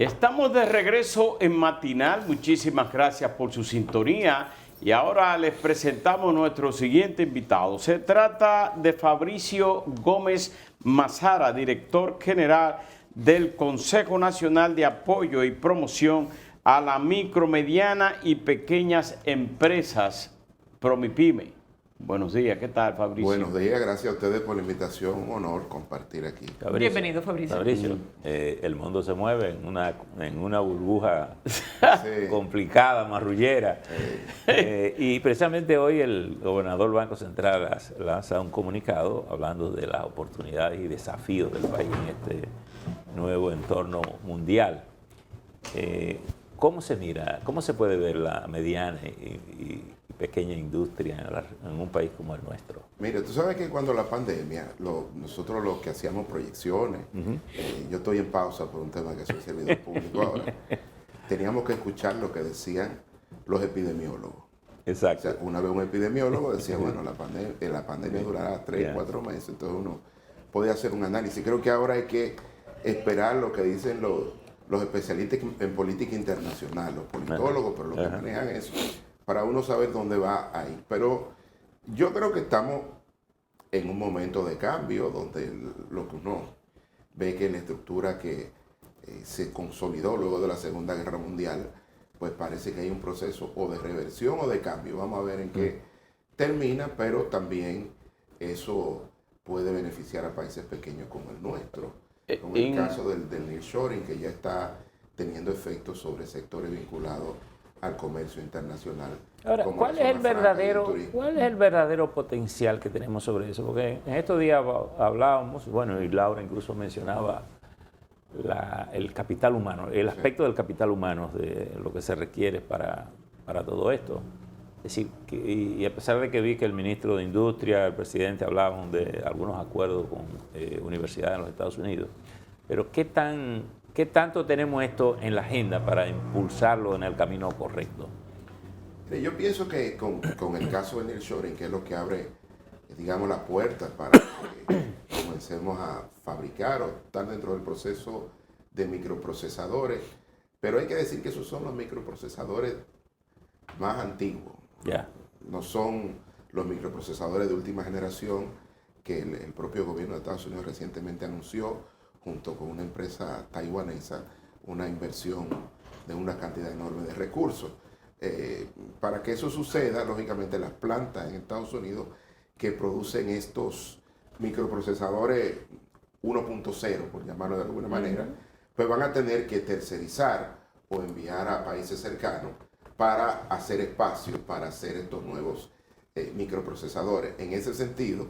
Estamos de regreso en Matinal. Muchísimas gracias por su sintonía. Y ahora les presentamos nuestro siguiente invitado. Se trata de Fabricio Gómez Mazara, director general del Consejo Nacional de Apoyo y Promoción a la Micro, Mediana y Pequeñas Empresas, Promipyme. Buenos días, ¿qué tal, Fabricio? Buenos días, gracias a ustedes por la invitación, un honor compartir aquí. Fabricio, bienvenido, Fabricio. El mundo se mueve en una burbuja complicada, marrullera. Y precisamente hoy el gobernador del Banco Central lanza un comunicado hablando de las oportunidades y desafíos del país en este nuevo entorno mundial. ¿Cómo se mira, cómo se puede ver la mediana y pequeña industria en un país como el nuestro? Mira, tú sabes que cuando la pandemia, nosotros los que hacíamos proyecciones, yo estoy en pausa por un tema que soy servidor público ahora, teníamos que escuchar lo que decían los epidemiólogos. Exacto. O sea, una vez un epidemiólogo decía, bueno, la pandemia durará 3, 4 meses, entonces uno podía hacer un análisis. Creo que ahora hay que esperar lo que dicen los especialistas en política internacional, los politólogos, pero los que manejan eso, para uno saber dónde va a ir. Pero yo creo que estamos en un momento de cambio donde lo que uno ve que la estructura que se consolidó luego de la Segunda Guerra Mundial, pues parece que hay un proceso o de reversión o de cambio. Vamos a ver en qué termina, pero también eso puede beneficiar a países pequeños como el nuestro, como el caso del nearshoring, que ya está teniendo efectos sobre sectores vinculados al comercio internacional. Ahora, ¿cuál es el verdadero potencial que tenemos sobre eso? Porque en estos días hablábamos, bueno, y Laura incluso mencionaba el capital humano, el aspecto del capital humano, de lo que se requiere para todo esto. Es decir, y a pesar de que vi que el ministro de Industria, el presidente, hablaban de algunos acuerdos con universidades en los Estados Unidos, pero ¿qué tanto tenemos esto en la agenda para impulsarlo en el camino correcto? Yo pienso que con el caso del nearshoring, que es lo que abre, digamos, la puerta para que comencemos a fabricar o estar dentro del proceso de microprocesadores, pero hay que decir que esos son los microprocesadores más antiguos. No son los microprocesadores de última generación que el propio gobierno de Estados Unidos recientemente anunció, junto con una empresa taiwanesa, una inversión de una cantidad enorme de recursos. Para que eso suceda, lógicamente las plantas en Estados Unidos que producen estos microprocesadores 1.0, por llamarlo de alguna manera, pues van a tener que tercerizar o enviar a países cercanos para hacer espacio para hacer estos nuevos microprocesadores. En ese sentido,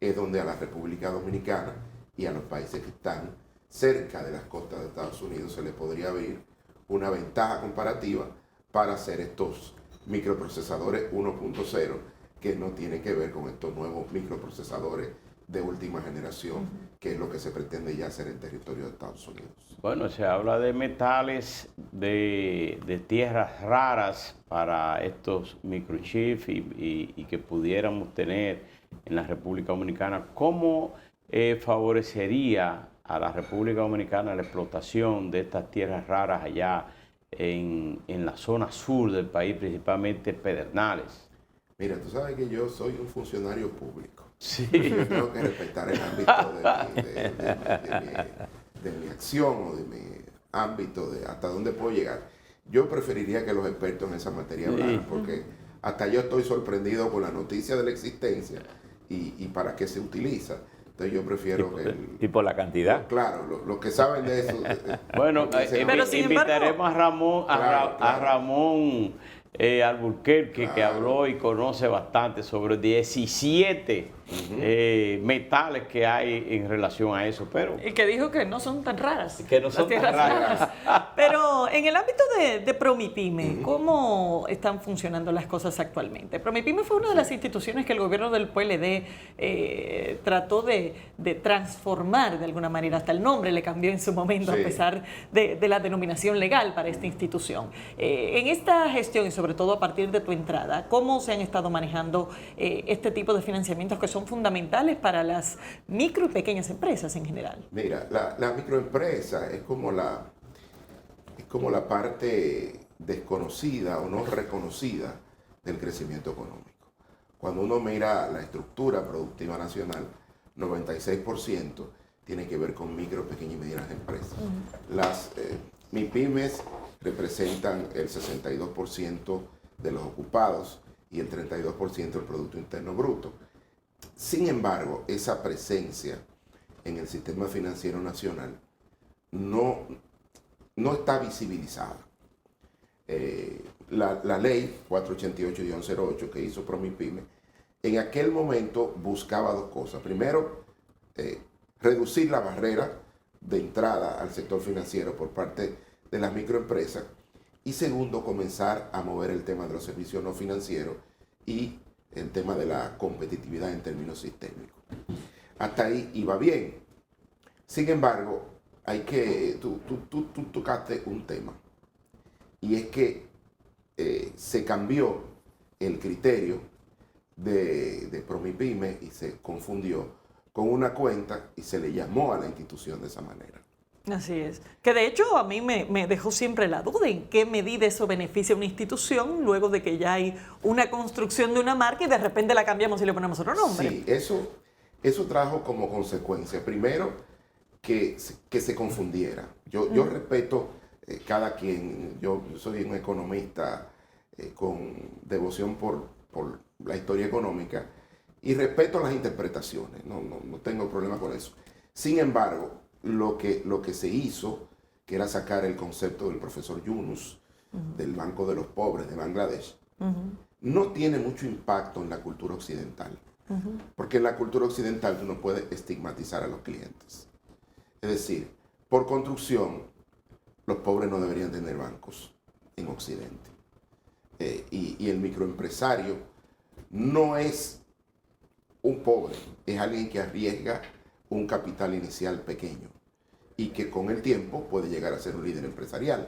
es donde a la República Dominicana y a los países que están cerca de las costas de Estados Unidos se les podría abrir una ventaja comparativa para hacer estos microprocesadores 1.0 que no tienen que ver con estos nuevos microprocesadores de última generación, que es lo que se pretende ya hacer en territorio de Estados Unidos. Bueno, se habla de metales, de tierras raras para estos microchips y que pudiéramos tener en la República Dominicana. ¿Cómo favorecería a la República Dominicana la explotación de estas tierras raras allá en la zona sur del país, principalmente Pedernales? Mira, tú sabes que yo soy un funcionario público. Sí. Yo tengo que respetar el ámbito de mi acción o de mi ámbito, de hasta dónde puedo llegar. Yo preferiría que los expertos en esa materia hablaran, porque hasta yo estoy sorprendido con la noticia de la existencia y para qué se utiliza. Entonces yo prefiero que... ¿Y por la cantidad? Claro, los que saben de eso... Bueno, invitaremos a Ramón, a Ramón Alburquerque, que habló y conoce bastante sobre 17 metales que hay en relación a eso, pero... Y que dijo que no son tan raras. Que no son tan raras. Pero en el ámbito de Promipyme, ¿cómo están funcionando las cosas actualmente? Promipyme fue una de las instituciones que el gobierno del PLD trató de transformar de alguna manera. Hasta el nombre le cambió en su momento, a pesar de la denominación legal para esta institución. En esta gestión, y sobre todo a partir de tu entrada, ¿cómo se han estado manejando este tipo de financiamientos que son fundamentales para las micro y pequeñas empresas en general? Mira, la microempresa es como es como la parte desconocida o no reconocida del crecimiento económico. Cuando uno mira la estructura productiva nacional, 96% tiene que ver con micro, pequeñas y medianas empresas. Las MIPYMES representan el 62% de los ocupados y el 32% del Producto Interno Bruto. Sin embargo, esa presencia en el sistema financiero nacional no está visibilizada. La ley 488-08 que hizo Promipyme, en aquel momento buscaba dos cosas. Primero, reducir la barrera de entrada al sector financiero por parte de las microempresas. Y segundo, comenzar a mover el tema de los servicios no financieros y el tema de la competitividad en términos sistémicos. Hasta ahí iba bien. Sin embargo, tú tocaste un tema. Y es que se cambió el criterio de Promipyme y se confundió con una cuenta y se le llamó a la institución de esa manera. Así es. Que de hecho a mí me dejó siempre la duda en qué medida eso beneficia a una institución luego de que ya hay una construcción de una marca y de repente la cambiamos y le ponemos otro nombre. Sí, eso trajo como consecuencia, primero, que se confundiera. Yo respeto cada quien, yo soy un economista con devoción por la historia económica y respeto las interpretaciones, no tengo problema con eso. Sin embargo, lo que se hizo, que era sacar el concepto del profesor Yunus, del Banco de los Pobres de Bangladesh, no tiene mucho impacto en la cultura occidental. Porque en la cultura occidental tú no puedes estigmatizar a los clientes. Es decir, por construcción, los pobres no deberían tener bancos en Occidente. Y el microempresario no es un pobre, es alguien que arriesga un capital inicial pequeño y que con el tiempo puede llegar a ser un líder empresarial.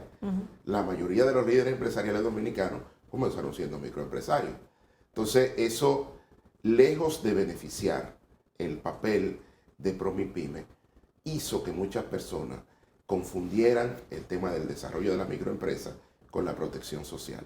La mayoría de los líderes empresariales dominicanos comenzaron siendo microempresarios. Entonces, eso, lejos de beneficiar el papel de Promipyme, hizo que muchas personas confundieran el tema del desarrollo de la microempresa con la protección social.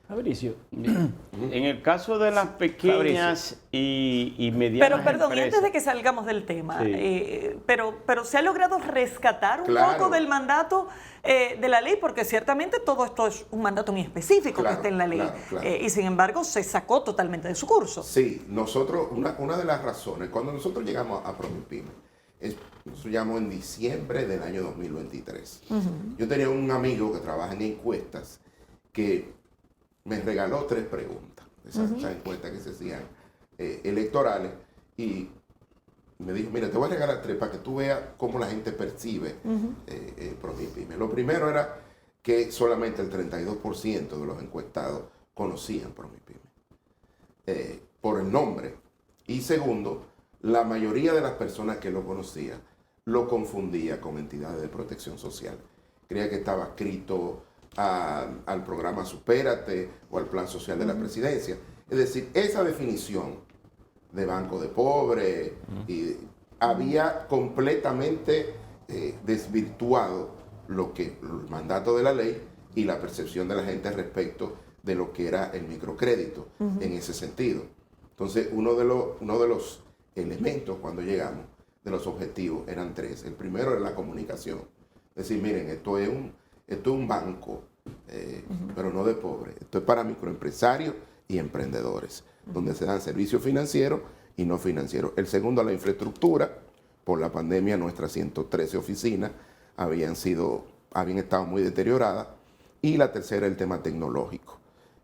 Fabricio. En el caso de las pequeñas y medianas Pero perdón, y empresas, antes de que salgamos del tema, sí. pero se ha logrado rescatar un Claro. poco del mandato de la ley, porque ciertamente todo esto es un mandato muy específico que está en la ley, Claro. y sin embargo se sacó totalmente de su curso. Sí, nosotros, una de las razones, cuando nosotros llegamos a Promipyme, nosotros llegamos en diciembre del año 2023. Yo tenía un amigo que trabaja en encuestas que me regaló 3 preguntas, esas encuestas que se hacían electorales, y me dijo, mira, te voy a regalar 3 para que tú veas cómo la gente percibe Promipyme. Lo primero era que solamente el 32% de los encuestados conocían Promipyme por el nombre. Y segundo, la mayoría de las personas que lo conocían lo confundía con entidades de protección social. Creía que estaba adscrito al programa Supérate o al Plan Social de la Presidencia. Es decir, esa definición de banco de pobre había completamente desvirtuado el mandato de la ley y la percepción de la gente respecto de lo que era el microcrédito en ese sentido. Entonces, uno de los elementos cuando llegamos, de los objetivos, eran 3. El primero era la comunicación. Es decir, miren, esto es un banco, pero no de pobres. Esto es para microempresarios y emprendedores, donde se dan servicios financieros y no financieros. El segundo, la infraestructura. Por la pandemia, nuestras 113 oficinas habían estado muy deterioradas. Y la tercera, el tema tecnológico,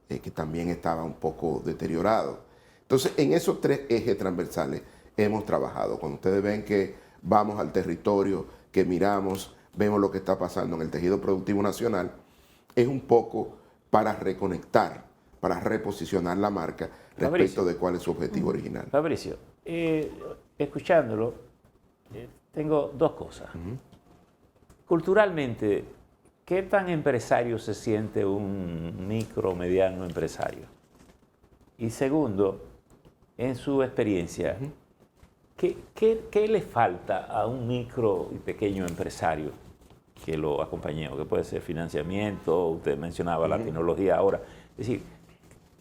que también estaba un poco deteriorado. Entonces, en esos 3 ejes transversales hemos trabajado. Cuando ustedes ven que vamos al territorio, que miramos, vemos lo que está pasando en el tejido productivo nacional, es un poco para reconectar, para reposicionar la marca respecto de cuál es su objetivo original. Fabricio, escuchándolo, tengo 2 cosas. Culturalmente, ¿qué tan empresario se siente un micro o mediano empresario? Y segundo, en su experiencia, ¿qué le falta a un micro y pequeño empresario que lo acompañemos, que puede ser financiamiento, usted mencionaba la tecnología ahora. Es decir,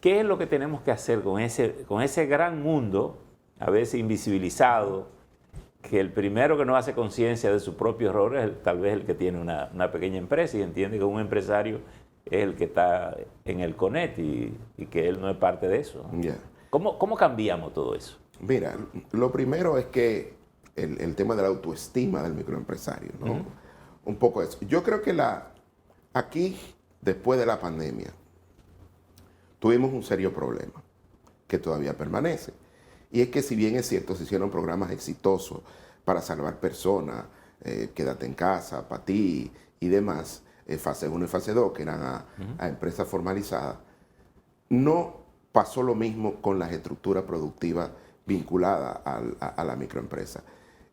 ¿qué es lo que tenemos que hacer con ese gran mundo, a veces invisibilizado, que el primero que no hace conciencia de su propio error es tal vez el que tiene una pequeña empresa y entiende que un empresario es el que está en el CONET y que él no es parte de eso? Yeah. ¿Cómo cambiamos todo eso? Mira, lo primero es que el tema de la autoestima del microempresario, ¿no? Un poco eso. Yo creo que aquí, después de la pandemia, tuvimos un serio problema que todavía permanece. Y es que si bien es cierto, se hicieron programas exitosos para salvar personas, quédate en casa, para ti y demás, fase 1 y fase 2, que eran a empresas formalizadas, no pasó lo mismo con las estructuras productivas vinculadas a la microempresa.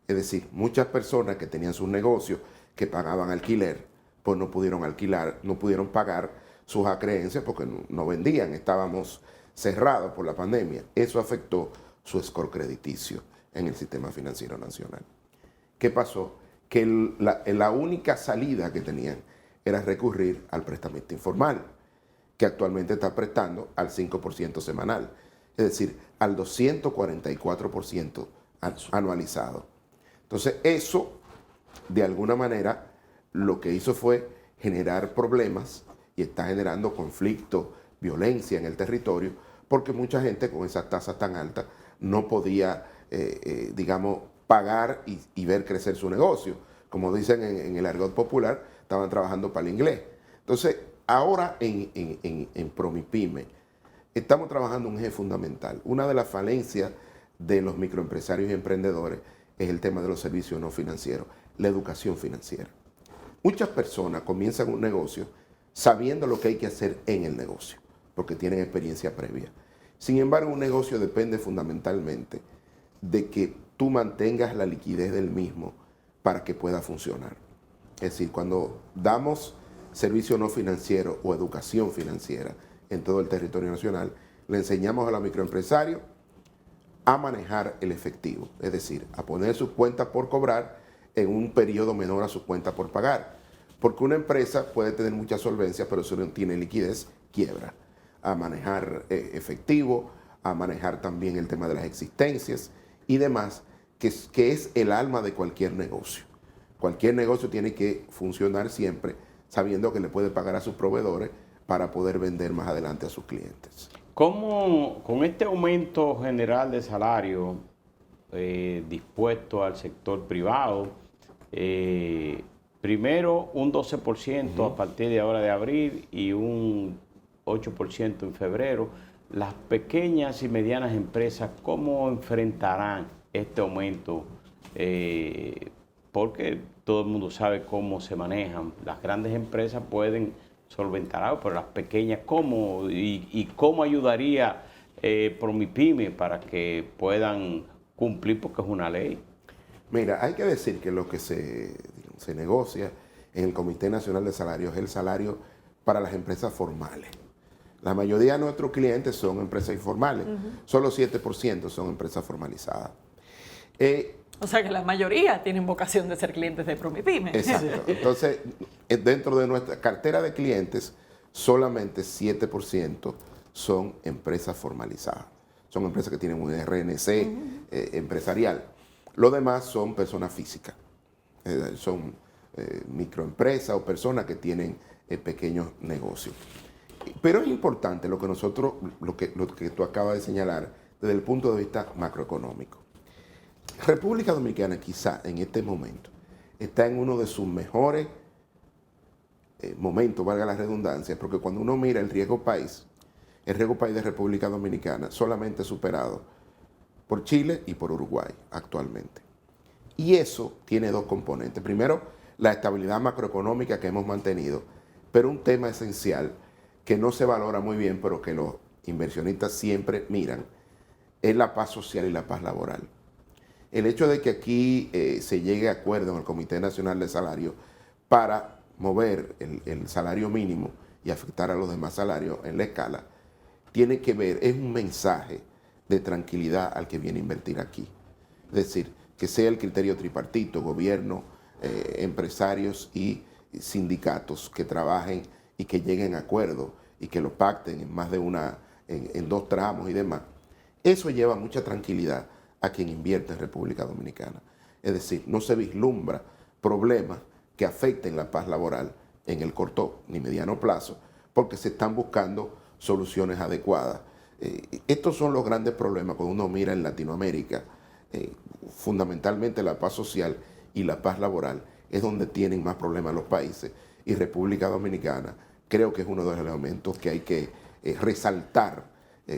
Es decir, muchas personas que tenían sus negocios, que pagaban alquiler, pues no pudieron alquilar, no pudieron pagar sus acreencias porque no vendían, estábamos cerrados por la pandemia. Eso afectó su score crediticio en el sistema financiero nacional. ¿Qué pasó? Que la única salida que tenían era recurrir al prestamista informal, que actualmente está prestando al 5% semanal, es decir, al 244% anualizado. Entonces, eso, de alguna manera, lo que hizo fue generar problemas y está generando conflicto, violencia en el territorio, porque mucha gente con esas tasas tan altas no podía, digamos, pagar y ver crecer su negocio. Como dicen en el argot popular, estaban trabajando para el inglés. Entonces, ahora en Promipyme estamos trabajando un eje fundamental. Una de las falencias de los microempresarios y emprendedores es el tema de los servicios no financieros, la educación financiera. Muchas personas comienzan un negocio sabiendo lo que hay que hacer en el negocio, porque tienen experiencia previa. Sin embargo, un negocio depende fundamentalmente de que tú mantengas la liquidez del mismo para que pueda funcionar. Es decir, cuando damos servicio no financiero o educación financiera en todo el territorio nacional, le enseñamos a los microempresarios a manejar el efectivo, es decir, a poner sus cuentas por cobrar en un periodo menor a sus cuentas por pagar. Porque una empresa puede tener mucha solvencia, pero si no tiene liquidez, quiebra. A manejar efectivo, a manejar también el tema de las existencias y demás, que es el alma de cualquier negocio. Cualquier negocio tiene que funcionar siempre sabiendo que le puede pagar a sus proveedores para poder vender más adelante a sus clientes. ¿Cómo con este aumento general de salario dispuesto al sector privado, primero un 12% a partir de ahora de abril y un 8% en febrero, las pequeñas y medianas empresas, ¿cómo enfrentarán este aumento? Porque todo el mundo sabe cómo se manejan. Las grandes empresas pueden solventar algo, pero las pequeñas, ¿cómo? ¿Y cómo ayudaría Promipyme para que puedan cumplir? Porque es una ley. Mira, hay que decir que lo que se negocia en el Comité Nacional de Salarios es el salario para las empresas formales. La mayoría de nuestros clientes son empresas informales, solo 7% son empresas formalizadas. O sea que la mayoría tienen vocación de ser clientes de Promipyme. Exacto. Entonces, dentro de nuestra cartera de clientes, solamente 7% son empresas formalizadas. Son empresas que tienen un RNC empresarial. Lo demás son personas físicas. Son microempresas o personas que tienen pequeños negocios. Pero es importante lo que tú acabas de señalar desde el punto de vista macroeconómico. República Dominicana quizá en este momento está en uno de sus mejores momentos, valga la redundancia, porque cuando uno mira el riesgo país de República Dominicana solamente superado por Chile y por Uruguay actualmente. Y eso tiene dos componentes. Primero, la estabilidad macroeconómica que hemos mantenido, pero un tema esencial que no se valora muy bien, pero que los inversionistas siempre miran, es la paz social y la paz laboral. El hecho de que aquí se llegue a acuerdo en el Comité Nacional de Salarios para mover el salario mínimo y afectar a los demás salarios en la escala, tiene que ver, es un mensaje de tranquilidad al que viene a invertir aquí. Es decir, que sea el criterio tripartito, gobierno, empresarios y sindicatos que trabajen y que lleguen a acuerdos y que lo pacten en más de en 2 tramos y demás. Eso lleva mucha tranquilidad a quien invierte en República Dominicana. Es decir, no se vislumbra problemas que afecten la paz laboral en el corto ni mediano plazo, porque se están buscando soluciones adecuadas. Estos son los grandes problemas cuando uno mira en Latinoamérica. Fundamentalmente la paz social y la paz laboral es donde tienen más problemas los países, y República Dominicana creo que es uno de los elementos que hay que resaltar,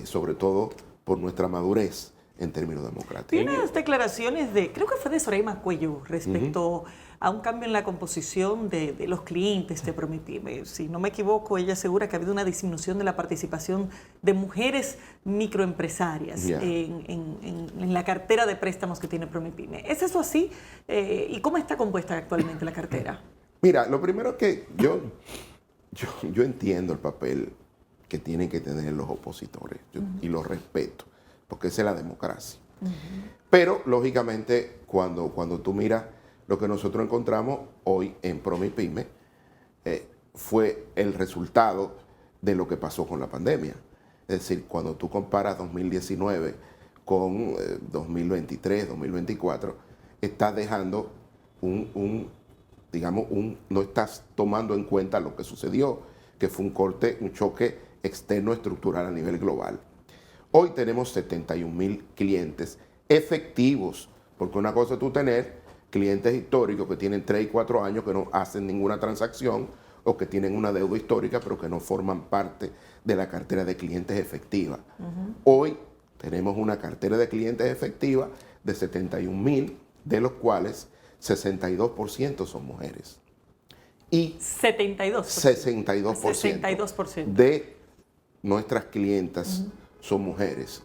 sobre todo por nuestra madurez en términos democráticos. Tiene unas declaraciones creo que fue de Soraima Cuello, respecto a un cambio en la composición de los clientes de Promipyme. Si no me equivoco, ella asegura que ha habido una disminución de la participación de mujeres microempresarias en la cartera de préstamos que tiene Promipyme. ¿Es eso así? ¿Y cómo está compuesta actualmente la cartera? Mira, lo primero que yo entiendo el papel que tienen que tener los opositores y los respeto, porque esa es la democracia. Pero, lógicamente, cuando tú miras lo que nosotros encontramos hoy en Promipyme, fue el resultado de lo que pasó con la pandemia. Es decir, cuando tú comparas 2019 con 2023, 2024, estás dejando no estás tomando en cuenta lo que sucedió, que fue un choque externo estructural a nivel global. Hoy tenemos 71,000 clientes efectivos, porque una cosa es tú tener clientes históricos que tienen 3 y 4 años que no hacen ninguna transacción o que tienen una deuda histórica pero que no forman parte de la cartera de clientes efectiva. Hoy tenemos una cartera de clientes efectiva de 71,000, de los cuales 62% son mujeres. Y 62% de nuestras clientas son mujeres.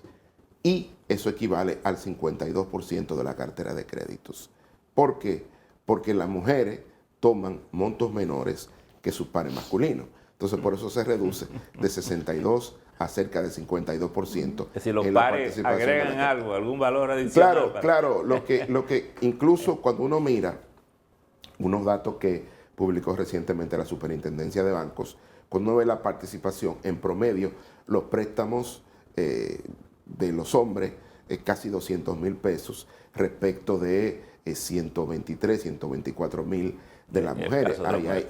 Y eso equivale al 52% de la cartera de créditos. ¿Por qué? Porque las mujeres toman montos menores que sus pares masculinos. Entonces, por eso se reduce de 62 a cerca de 52%. Es decir, los pares agregan algo, algún valor adicional. Claro. Lo que incluso cuando uno mira unos datos que publicó recientemente la Superintendencia de Bancos, cuando uno ve la participación, en promedio, los préstamos de los hombres es casi 200,000 pesos respecto de 123, 124,000 de las mujeres.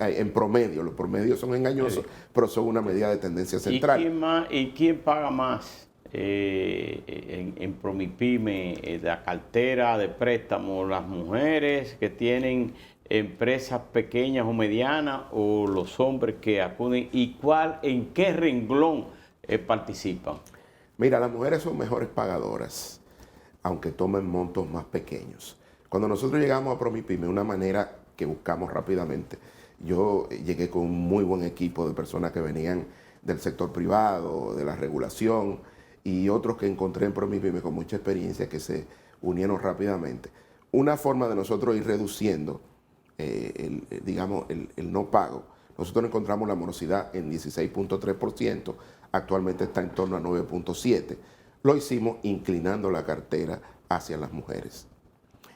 En promedio, los promedios son engañosos, pero son una medida de tendencia central. ¿Y quién paga más en Promipyme, la cartera de préstamo? ¿Las mujeres que tienen empresas pequeñas o medianas o los hombres que acuden? ¿Y en qué renglón participan? Mira, las mujeres son mejores pagadoras, aunque tomen montos más pequeños. Cuando nosotros llegamos a Promipyme, una manera que buscamos rápidamente, yo llegué con un muy buen equipo de personas que venían del sector privado, de la regulación, y otros que encontré en Promipyme con mucha experiencia que se unieron rápidamente. Una forma de nosotros ir reduciendo el no pago. Nosotros encontramos la morosidad en 16.3%, actualmente está en torno a 9.7%. Lo hicimos inclinando la cartera hacia las mujeres.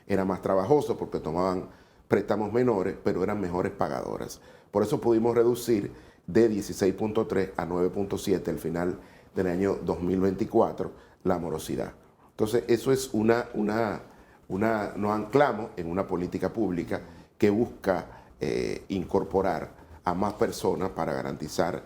Era más trabajoso porque tomaban préstamos menores, pero eran mejores pagadoras. Por eso pudimos reducir de 16.3 a 9.7 al final del año 2024 la morosidad. Entonces, eso es nos anclamos en una política pública que busca incorporar a más personas para garantizar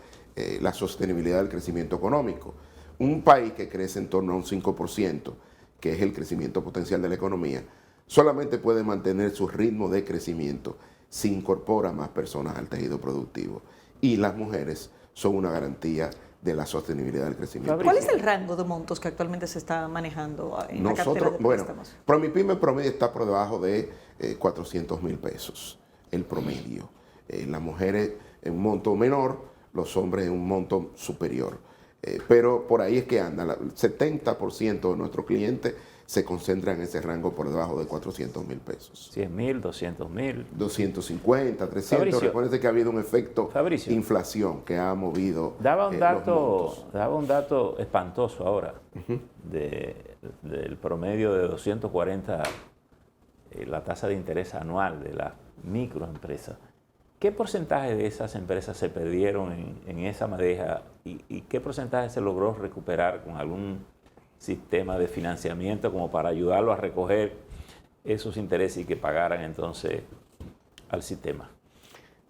la sostenibilidad del crecimiento económico. Un país que crece en torno a un 5%, que es el crecimiento potencial de la economía, solamente puede mantener su ritmo de crecimiento si incorpora más personas al tejido productivo. Y las mujeres son una garantía de la sostenibilidad del crecimiento. ¿Cuál es el rango de montos que actualmente se está manejando en la cartera de préstamos? Promipyme en promedio está por debajo de 400,000 pesos, el promedio. Las mujeres en un monto menor, los hombres en un monto superior. Pero por ahí es que anda. El 70% de nuestros clientes se concentran en ese rango por debajo de 400,000 pesos. 100,000, 200,000. 250, 300. Fabricio, recuérdense que ha habido un efecto inflación que ha movido daba un dato espantoso ahora del promedio de 240, la tasa de interés anual de las microempresas. ¿Qué porcentaje de esas empresas se perdieron en esa madeja y qué porcentaje se logró recuperar con algún sistema de financiamiento como para ayudarlo a recoger esos intereses y que pagaran entonces al sistema?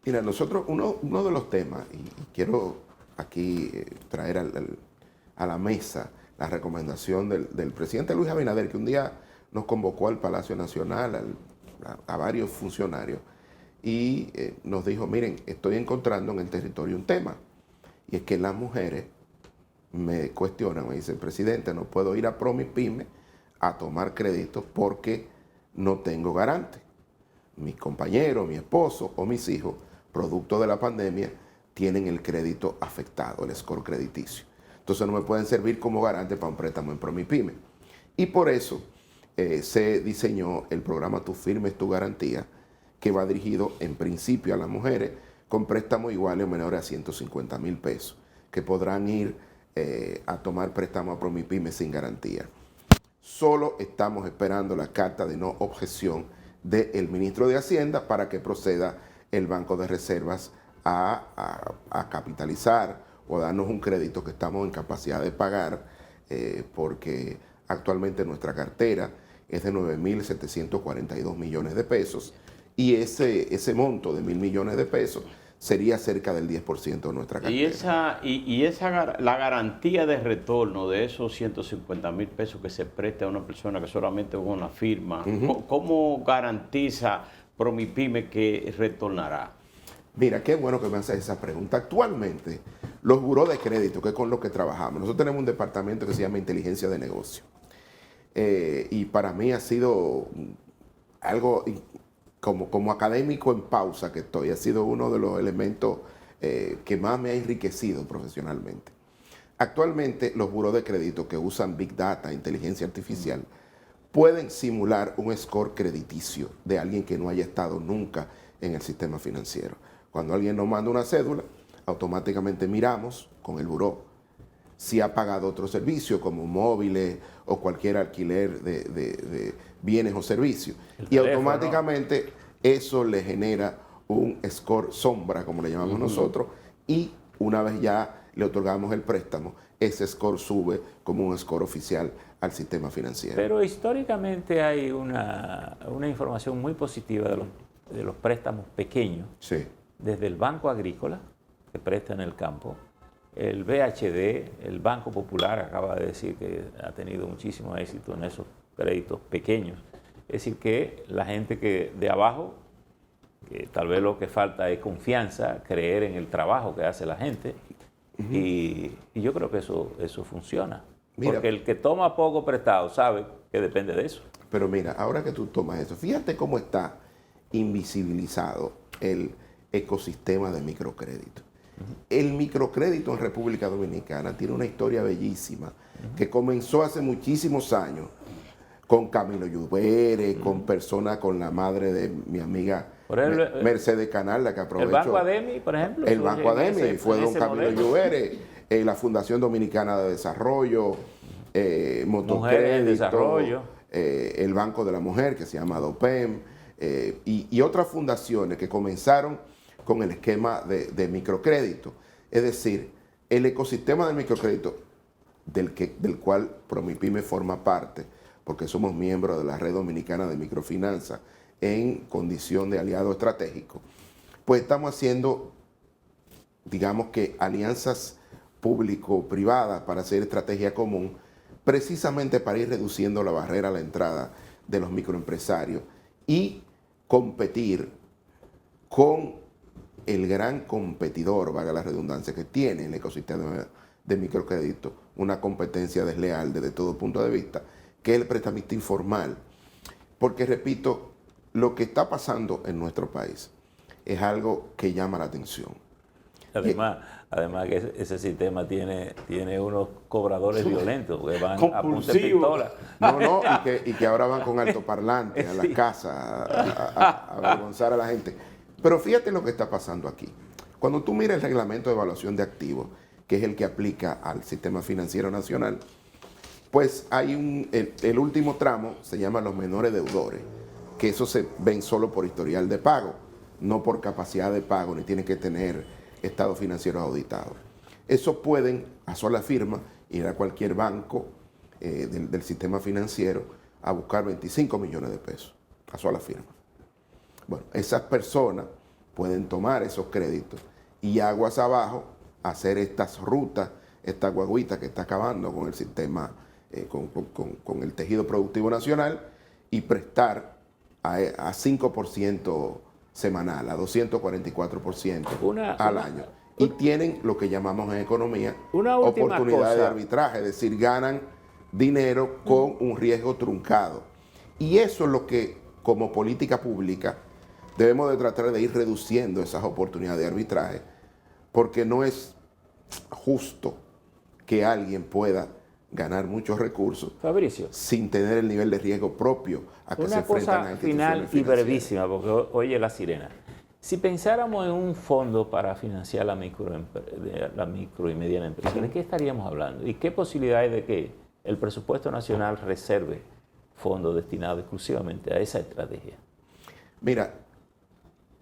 Mira, nosotros, uno de los temas, y quiero aquí traer a la mesa la recomendación del presidente Luis Abinader, que un día nos convocó al Palacio Nacional, a varios funcionarios, y nos dijo, miren, estoy encontrando en el territorio un tema, y es que las mujeres me cuestionan, me dicen, presidente, no puedo ir a Promipyme a tomar crédito porque no tengo garante. Mis compañeros, mi esposo o mis hijos, producto de la pandemia, tienen el crédito afectado, el score crediticio. Entonces no me pueden servir como garante para un préstamo en Promipyme. Y por eso se diseñó el programa Tu Firmes, Tu Garantía, que va dirigido en principio a las mujeres con préstamos iguales o menores a 150,000 pesos, que podrán ir a tomar préstamo a Promipyme sin garantía. Solo estamos esperando la carta de no objeción del ministro de Hacienda para que proceda el Banco de Reservas a capitalizar o darnos un crédito que estamos en capacidad de pagar, porque actualmente nuestra cartera es de 9.742 millones de pesos y ese monto de 1.000 millones de pesos sería cerca del 10% de nuestra cartera. La garantía de retorno de esos 150,000 pesos que se preste a una persona que solamente con una firma, ¿cómo garantiza Promipyme que retornará? Mira, qué bueno que me haces esa pregunta. Actualmente, los burós de crédito, que es con los que trabajamos, nosotros tenemos un departamento que se llama Inteligencia de Negocio. Y para mí ha sido algo, como académico en pausa que estoy, ha sido uno de los elementos que más me ha enriquecido profesionalmente. Actualmente, los burós de crédito que usan Big Data, inteligencia artificial, pueden simular un score crediticio de alguien que no haya estado nunca en el sistema financiero. Cuando alguien nos manda una cédula, automáticamente miramos con el buró si ha pagado otro servicio como móviles o cualquier alquiler de bienes o servicios. Y automáticamente eso le genera un score sombra, como le llamamos nosotros, y una vez ya le otorgamos el préstamo, ese score sube como un score oficial al sistema financiero. Pero históricamente hay una información muy positiva de los préstamos pequeños, sí, desde el Banco Agrícola, que presta en el campo, el BHD, el Banco Popular acaba de decir que ha tenido muchísimo éxito en esos créditos pequeños. Es decir, que la gente que de abajo, que tal vez lo que falta es confianza, creer en el trabajo que hace la gente, y yo creo que eso funciona. Mira, porque el que toma poco prestado sabe que depende de eso. Pero mira, ahora que tú tomas eso, fíjate cómo está invisibilizado el ecosistema de microcrédito. El microcrédito en República Dominicana tiene una historia bellísima que comenzó hace muchísimos años con Camilo Lluvere, con personas, con la madre de mi amiga Mercedes Canal, la que aprovechó. El Banco Ademi, por ejemplo. El Banco Ademi fue don Camilo Lluvere, la Fundación Dominicana de Desarrollo, Motocrédito, el Banco de la Mujer, que se llama DOPEM, y otras fundaciones que comenzaron con el esquema de microcrédito. Es decir, el ecosistema del microcrédito, del cual Promipyme forma parte, porque somos miembros de la Red Dominicana de Microfinanza en condición de aliado estratégico, pues estamos haciendo, digamos que, alianzas público-privadas para hacer estrategia común, precisamente para ir reduciendo la barrera a la entrada de los microempresarios y competir con el gran competidor, valga la redundancia, que tiene el ecosistema de microcrédito, una competencia desleal desde todo punto de vista, que es el prestamista informal. Porque, repito, lo que está pasando en nuestro país es algo que llama la atención. Además que ese sistema tiene unos cobradores violentos que van a punta de pistola. No, y que ahora van con altoparlantes a las casas a avergonzar a la gente. Pero fíjate lo que está pasando aquí. Cuando tú miras el reglamento de evaluación de activos, que es el que aplica al sistema financiero nacional, pues hay el último tramo se llama los menores deudores, que eso se ven solo por historial de pago. no por capacidad de pago, ni tienen que tener estados financieros auditados. Eso pueden, a sola firma, ir a cualquier banco del sistema financiero a buscar 25 millones de pesos, a sola firma. Bueno, esas personas pueden tomar esos créditos y aguas abajo hacer estas rutas, esta guaguita que está acabando con el sistema, con el tejido productivo nacional, y prestar a 5% semanal, a 244% al año. Y tienen lo que llamamos en economía oportunidad de arbitraje, es decir, ganan dinero con un riesgo truncado. Y eso es lo que, como política pública, debemos de tratar de ir reduciendo esas oportunidades de arbitraje, porque no es justo que alguien pueda ganar muchos recursos, Fabricio, sin tener el nivel de riesgo propio a que se enfrentan a instituciones final y financieras. brevísima, porque oye la sirena. Si pensáramos en un fondo para financiar la micro y mediana empresa, ¿de qué estaríamos hablando? ¿Y qué posibilidad hay de que el presupuesto nacional reserve fondos destinados exclusivamente a esa estrategia? Mira,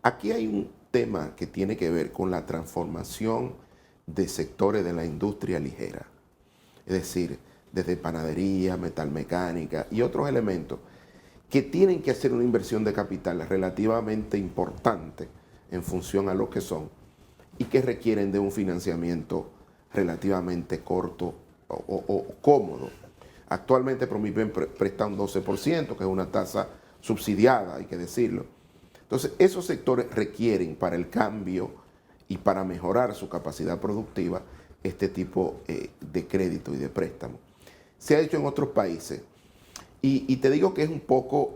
aquí hay un tema que tiene que ver con la transformación de sectores de la industria ligera. Es decir, desde panadería, metalmecánica y otros elementos que tienen que hacer una inversión de capital relativamente importante en función a lo que son y que requieren de un financiamiento relativamente corto o cómodo. Actualmente Promipem presta un 12%, que es una tasa subsidiada, hay que decirlo. Entonces, esos sectores requieren para el cambio y para mejorar su capacidad productiva este tipo de crédito y de préstamo. Se ha hecho en otros países y te digo que es un poco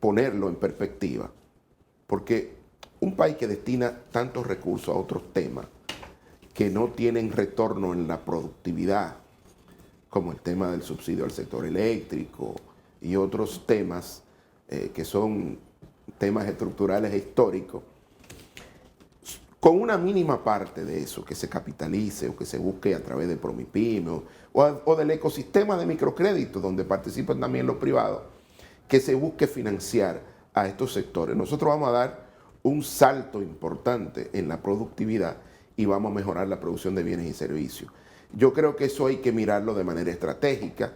ponerlo en perspectiva, porque un país que destina tantos recursos a otros temas que no tienen retorno en la productividad, como el tema del subsidio al sector eléctrico y otros temas que son temas estructurales e históricos, con una mínima parte de eso que se capitalice o que se busque a través de Promipyme o del ecosistema de microcrédito donde participan también los privados, que se busque financiar a estos sectores. Nosotros vamos a dar un salto importante en la productividad y vamos a mejorar la producción de bienes y servicios. Yo creo que eso hay que mirarlo de manera estratégica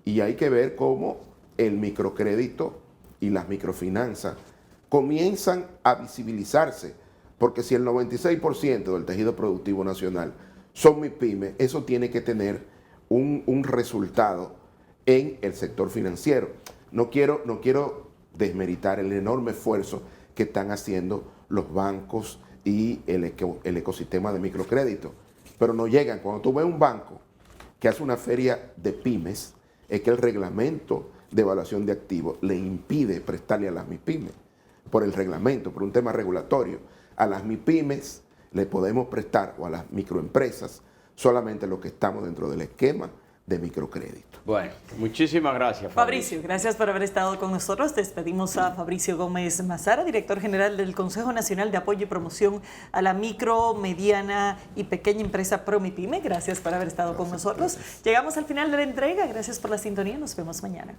y hay que ver cómo el microcrédito y las microfinanzas comienzan a visibilizarse, porque si el 96% del tejido productivo nacional son MIPYME, eso tiene que tener un resultado en el sector financiero. No quiero desmeritar el enorme esfuerzo que están haciendo los bancos y el ecosistema de microcrédito, pero no llegan. Cuando tú ves un banco que hace una feria de pymes, es que el reglamento de evaluación de activos le impide prestarle a las MIPYME por el reglamento, por un tema regulatorio. A las MIPYMES le podemos prestar, o a las microempresas, solamente lo que estamos dentro del esquema de microcrédito. Bueno, muchísimas gracias, Fabricio, gracias por haber estado con nosotros. Despedimos a Fabricio Gómez Mazara, director general del Consejo Nacional de Apoyo y Promoción a la Micro, Mediana y Pequeña Empresa Promipyme. Gracias por haber estado con nosotros. Llegamos al final de la entrega. Gracias por la sintonía. Nos vemos mañana.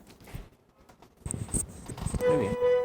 Muy bien.